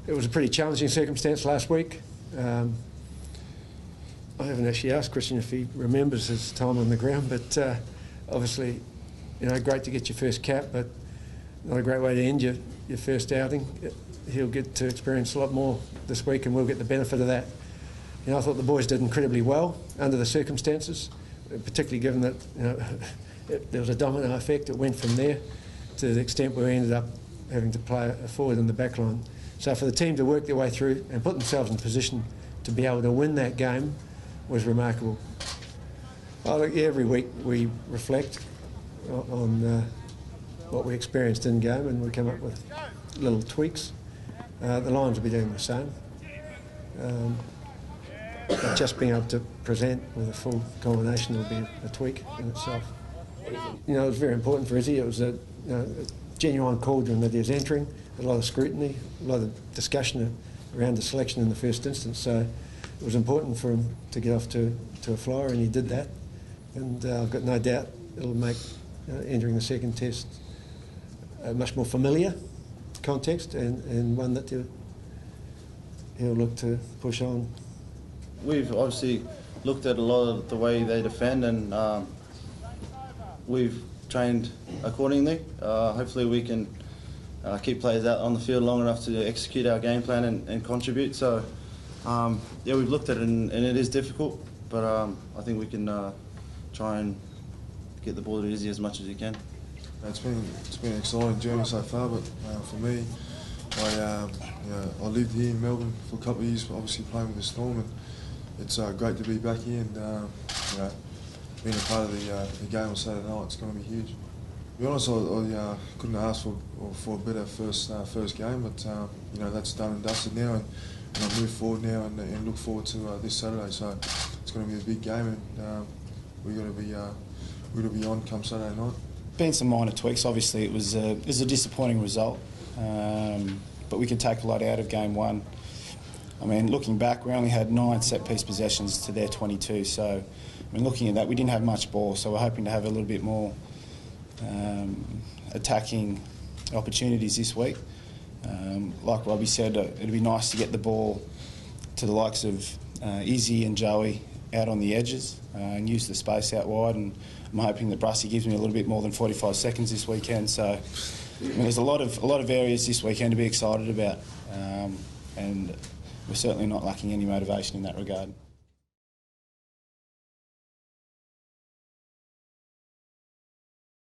It was a pretty challenging circumstance last week. I haven't actually asked Christian if he remembers his time on the ground, but obviously, you know, great to get your first cap, but not a great way to end your first outing. He'll get to experience a lot more this week, and we'll get the benefit of that. You know, I thought the boys did incredibly well under the circumstances, particularly given that, you know, there was a domino effect. It went from there to the extent where we ended up having to play a forward in the back line. So for the team to work their way through and put themselves in a position to be able to win that game was remarkable. Oh, look, every week we reflect on what we experienced in game, and we come up with little tweaks. The Lions will be doing the same. But just being able to present with a full combination will be a tweak in itself. You know, it was very important for Izzy. It was a genuine cauldron that he was entering, a lot of scrutiny, a lot of discussion around the selection in the first instance. So it was important for him to get off to a flyer, and he did that. And I've got no doubt it'll make entering the second test a much more familiar context, and one that he'll look to push on. We've obviously looked at a lot of the way they defend, and we've trained accordingly. Hopefully we can keep players out on the field long enough to execute our game plan and contribute. So yeah, we've looked at it, and it is difficult, but I think we can try and get the ball to Izzy as much as you can. It's been an exciting journey so far, but for me, I lived here in Melbourne for a couple of years, obviously playing with the Storm, and it's great to be back here, and being a part of the game on Saturday night, it's going to be huge. To be honest, I couldn't ask for a better first game, but that's done and dusted now, and I move forward now and look forward to this Saturday. So it's going to be a big game, and we've got to be on come Saturday night. Been some minor tweaks. Obviously, it was a disappointing result, but we can take a lot out of game one. I mean, looking back, we only had 9 set-piece possessions to their 22. So, I mean, looking at that, we didn't have much ball. So we're hoping to have a little bit more attacking opportunities this week. Like Robbie said, it'd be nice to get the ball to the likes of Izzy and Joey out on the edges and use the space out wide, and I'm hoping that Brussy gives me a little bit more than 45 seconds this weekend. So I mean, there's a lot of areas this weekend to be excited about, and we're certainly not lacking any motivation in that regard.